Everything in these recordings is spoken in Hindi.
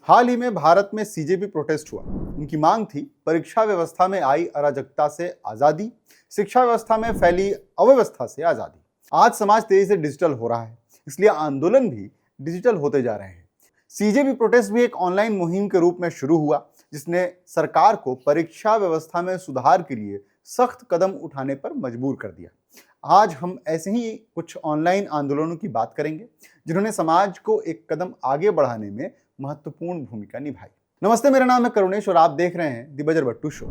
हाल ही में भारत में सीजेपी प्रोटेस्ट हुआ। उनकी मांग थी परीक्षा व्यवस्था में आई अराजकता से आजादी, शिक्षा व्यवस्था में फैली अव्यवस्था से आजादी। आज समाज तेजी से डिजिटल हो रहा है, इसलिए आंदोलन भी डिजिटल होते जा रहे हैं। सीजेपी प्रोटेस्ट भी एक ऑनलाइन मुहिम के रूप में शुरू हुआ, जिसने सरकार को परीक्षा व्यवस्था में सुधार के लिए सख्त कदम उठाने पर मजबूर कर दिया। आज हम ऐसे ही कुछ ऑनलाइन आंदोलनों की बात करेंगे, जिन्होंने समाज को एक कदम आगे बढ़ाने में महत्वपूर्ण भूमिका निभाई। नमस्ते, मेरा नाम है करुणेश और आप देख रहे हैं दी बजर बट्टू शो।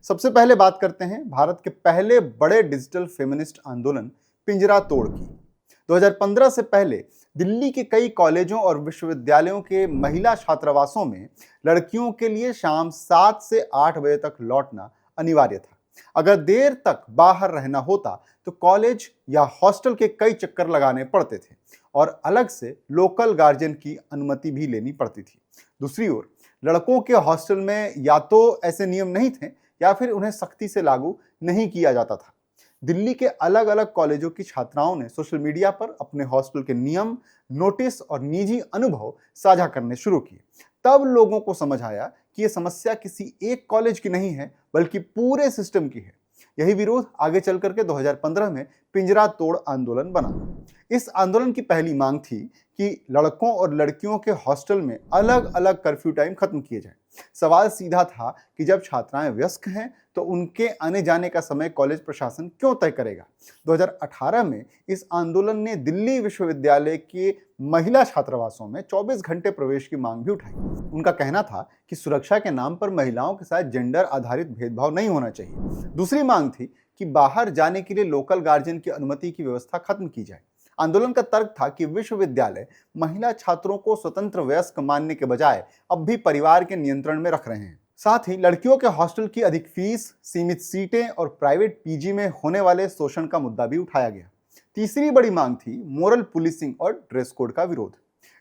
सबसे पहले बात करते हैं भारत के पहले बड़े डिजिटल फेमिनिस्ट आंदोलन पिंजरा तोड़ की। 2015 से पहले दिल्ली के कई कॉलेजों और विश्वविद्यालयों के महिला छात्रावासों में लड़कियों के लिए शाम 7 से 8 बजे तक लौटना अनिवार्य था। अगर देर तक बाहर रहना होता तो कॉलेज या हॉस्टल के कई चक्कर लगाने पड़ते थे और अलग से लोकल गार्जियन की अनुमति भी लेनी पड़ती थी। दूसरी ओर लड़कों के हॉस्टल में या तो ऐसे नियम नहीं थे या फिर उन्हें सख्ती से लागू नहीं किया जाता था। दिल्ली के अलग अलग कॉलेजों की छात्राओं ने सोशल मीडिया पर अपने हॉस्टल के नियम, नोटिस और निजी अनुभव साझा करने शुरू किए। तब लोगों को समझ आया कि यह समस्या किसी एक कॉलेज की नहीं है, बल्कि पूरे सिस्टम की है। यही विरोध आगे चल करके 2015 में पिंजरा तोड़ आंदोलन बना। इस आंदोलन की पहली मांग थी कि लड़कों और लड़कियों के हॉस्टल में अलग अलग कर्फ्यू टाइम खत्म किए जाए। सवाल सीधा था कि जब छात्राएं वयस्क हैं तो उनके आने जाने का समय कॉलेज प्रशासन क्यों तय करेगा। 2018 में इस आंदोलन ने दिल्ली विश्वविद्यालय के महिला छात्रावासों में 24 घंटे प्रवेश की मांग भी उठाई। उनका कहना था कि सुरक्षा के नाम पर महिलाओं के साथ जेंडर आधारित भेदभाव नहीं होना चाहिए। दूसरी मांग थी कि बाहर जाने के लिए लोकल गार्जियन की अनुमति की व्यवस्था खत्म की जाए। आंदोलन का तर्क था कि विश्वविद्यालय महिला छात्रों को स्वतंत्र वयस्क मानने के बजाय अब भी परिवार के नियंत्रण में रख रहे हैं। साथ ही लड़कियों के हॉस्टल की अधिक फीस, सीमित सीटें और प्राइवेट पीजी में होने वाले शोषण का मुद्दा भी उठाया गया। तीसरी बड़ी मांग थी मोरल पुलिसिंग और ड्रेस कोड का विरोध।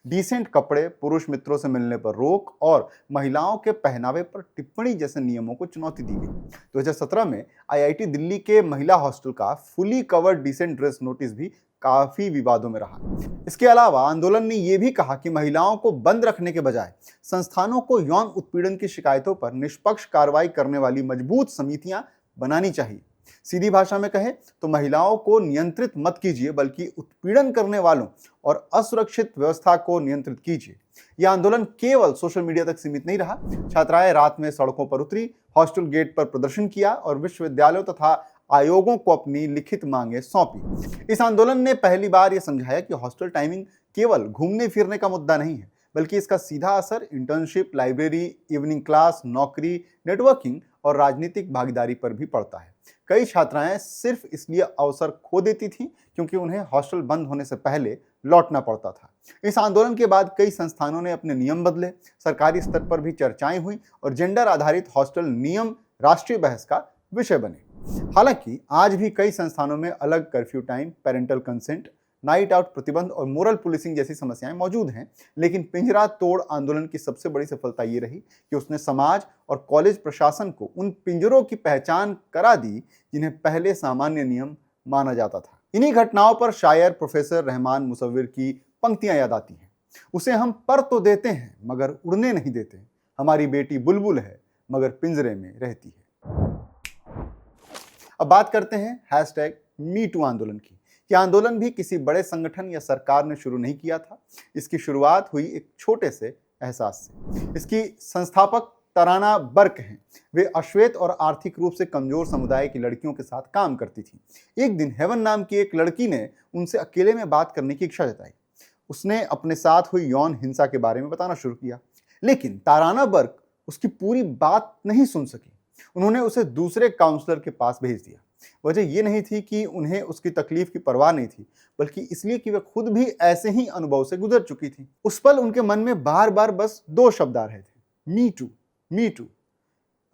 डिसेंट कपड़े, पुरुष मित्रों से मिलने पर रोक और महिलाओं के पहनावे पर टिप्पणी जैसे नियमों को चुनौती दी गई। 2017 में आईआईटी दिल्ली के महिला हॉस्टल का fully covered decent dress notice भी काफी विवादों में रहा। इसके अलावा आंदोलन ने यह भी कहा कि महिलाओं को बंद रखने के बजाय संस्थानों को यौन उत्पीड़न की शिकायतों पर निष्पक्ष कार्रवाई करने वाली मजबूत समितियां बनानी चाहिए। सीधी भाषा में कहें तो महिलाओं को नियंत्रित मत कीजिए, बल्कि उत्पीड़न करने वालों और असुरक्षित व्यवस्था को नियंत्रित कीजिए। यह आंदोलन केवल सोशल मीडिया तक सीमित नहीं रहा। छात्राएं रात में सड़कों पर उतरी, हॉस्टल गेट पर प्रदर्शन किया और विश्वविद्यालयों तथा आयोगों को अपनी लिखित मांगें सौंपी। इस आंदोलन ने पहली बार यह समझाया कि हॉस्टल टाइमिंग केवल घूमने फिरने का मुद्दा नहीं है, बल्कि इसका सीधा असर इंटर्नशिप, लाइब्रेरी, इवनिंग क्लास, नौकरी, नेटवर्किंग और राजनीतिक भागीदारी पर भी पड़ता है। कई छात्राएं सिर्फ इसलिए अवसर खो देती थीं क्योंकि उन्हें हॉस्टल बंद होने से पहले लौटना पड़ता था। इस आंदोलन के बाद कई संस्थानों ने अपने नियम बदले, सरकारी स्तर पर भी चर्चाएं हुई और जेंडर आधारित हॉस्टल नियम राष्ट्रीय बहस का विषय बने। हालांकि आज भी कई संस्थानों में अलग curfew time, parental consent, night out प्रतिबंध और मोरल पुलिसिंग जैसी समस्याएं मौजूद हैं। लेकिन पिंजरा तोड़ आंदोलन की सबसे बड़ी सफलता ये रही कि उसने समाज और कॉलेज प्रशासन को उन पिंजरों की पहचान करा दी जिन्हें पहले सामान्य नियम माना जाता था। इन्हीं घटनाओं पर शायर प्रोफेसर रहमान मुसव्विर की पंक्तियां याद आती हैं। उसे हम पर तो देते हैं मगर उड़ने नहीं देते, हमारी बेटी बुलबुल है मगर पिंजरे में रहती है। अब बात करते हैं #MeToo आंदोलन की। यह आंदोलन भी किसी बड़े संगठन या सरकार ने शुरू नहीं किया था। इसकी शुरुआत हुई एक छोटे से एहसास से। इसकी संस्थापक तराना बर्क हैं। वे अश्वेत और आर्थिक रूप से कमजोर समुदाय की लड़कियों के साथ काम करती थी। एक दिन हेवन नाम की एक लड़की ने उनसे अकेले में बात करने की इच्छा जताई। उसने अपने साथ हुई यौन हिंसा के बारे में बताना शुरू किया, लेकिन ताराना बर्क उसकी पूरी बात नहीं सुन सकी। उन्होंने उसे दूसरे काउंसलर के पास भेज दिया। वजह यह नहीं थी कि उन्हें उसकी तकलीफ की परवाह नहीं थी, बल्कि इसलिए कि वे खुद भी ऐसे ही अनुभव से गुजर चुकी थी। उस पल उनके मन में बार बार बस 2 शब्द आ रहे थे, मी टू, मी टू।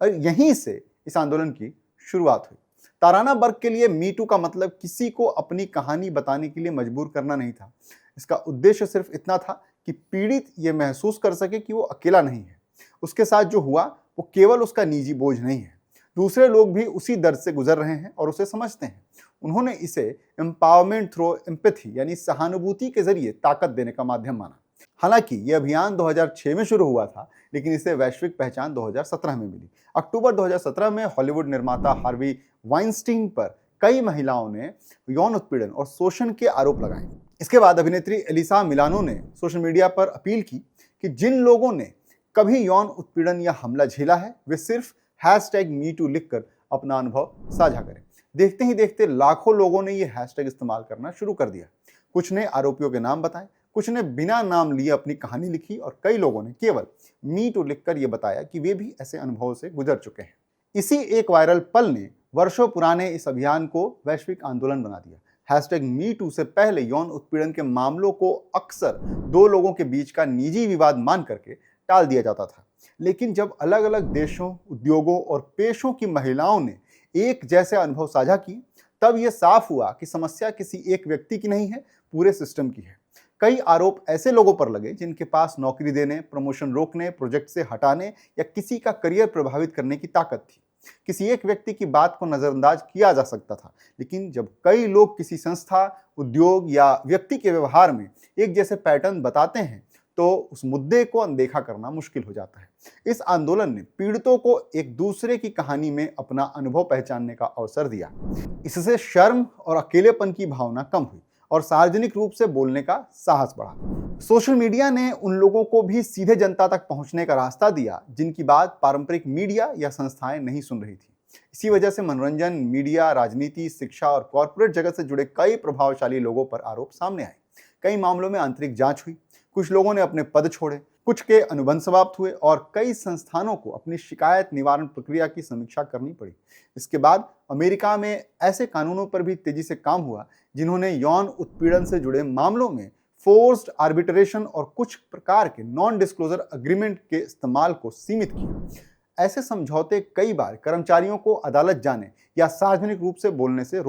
और यहीं से इस आंदोलन की शुरुआत हुई। ताराना बर्क के लिए मी टू का मतलब किसी को अपनी कहानी बताने के लिए मजबूर करना नहीं था। इसका उद्देश्य सिर्फ इतना था कि पीड़ित ये महसूस कर सके कि वो अकेला नहीं है। उसके साथ जो हुआ वो केवल उसका निजी बोझ नहीं है, दूसरे लोग भी उसी दर्द से गुजर रहे हैं और उसे समझते हैं। उन्होंने इसे एम्पावरमेंट थ्रू एम्पैथी यानी सहानुभूति के जरिए ताकत देने का माध्यम माना। हालांकि यह अभियान 2006 में शुरू हुआ था, लेकिन इसे वैश्विक पहचान 2017 में मिली। अक्टूबर 2017 में हॉलीवुड निर्माता हार्वी वाइनस्टीन पर कई महिलाओं ने यौन उत्पीड़न और शोषण के आरोप लगाए। इसके बाद अभिनेत्री एलिसा मिलानो ने सोशल मीडिया पर अपील की कि जिन लोगों ने कभी यौन उत्पीड़न या हमला झेला है वे सिर्फ #MeToo लिखकर अपना अनुभव साझा करें। देखते ही देखते लाखों लोगों ने यह हैशटैग इस्तेमाल करना शुरू कर दिया। कुछ ने आरोपियों के नाम बताए, कुछ ने बिना नाम लिए अपनी कहानी लिखी और कई लोगों ने केवल MeToo लिखकर यह बताया कि वे भी ऐसे अनुभवों से गुजर चुके हैं। इसी एक वायरल पल ने वर्षों पुराने इस अभियान को वैश्विक आंदोलन बना दिया। #MeToo से पहले यौन उत्पीड़न के मामलों को अक्सर दो लोगों के बीच का निजी विवाद मान करके टाल दिया जाता था, लेकिन जब अलग अलग देशों, उद्योगों और पेशों की महिलाओं ने एक जैसे अनुभव साझा की, तब यह साफ हुआ कि समस्या किसी एक व्यक्ति की नहीं है, पूरे सिस्टम की है। कई आरोप ऐसे लोगों पर लगे जिनके पास नौकरी देने, प्रमोशन रोकने, प्रोजेक्ट से हटाने या किसी का करियर प्रभावित करने की ताकत थी। किसी एक व्यक्ति की बात को नजरअंदाज किया जा सकता था, लेकिन जब कई लोग किसी संस्था, उद्योग या व्यक्ति के व्यवहार में एक जैसे पैटर्न बताते हैं, तो उस मुद्दे को अनदेखा करना मुश्किल हो जाता है। इस आंदोलन ने पीड़ितों को एक दूसरे की कहानी में अपना अनुभव पहचानने का अवसर दिया। इससे शर्म और अकेलेपन की भावना कम हुई और सार्वजनिक रूप से बोलने का साहस बढ़ा। सोशल मीडिया ने उन लोगों को भी सीधे जनता तक पहुंचने का रास्ता दिया जिनकी बात पारंपरिक मीडिया या संस्थाएं नहीं सुन रही थी। इसी वजह से मनोरंजन, मीडिया, राजनीति, शिक्षा और कॉर्पोरेट जगत से जुड़े कई प्रभावशाली लोगों पर आरोप सामने आए। कई मामलों में आंतरिक जांच हुई, कुछ लोगों ने अपने पद छोड़े, कुछ के अनुबंध समाप्त हुए और कई संस्थानों को अपनी शिकायत निवारण प्रक्रिया की समीक्षा करनी पड़ी। इसके बाद अमेरिका में ऐसे कानूनों पर भी तेजी से काम हुआ जिन्होंने यौन उत्पीड़न से जुड़े मामलों में फोर्स्ड आर्बिट्रेशन और कुछ प्रकार के नॉन डिस्क्लोजर एग्रीमेंट के इस्तेमाल को सीमित किया। ऐसे समझौते कई बार कर्मचारियों को अदालत जाने या सार्वजनिक रूप से बोलने से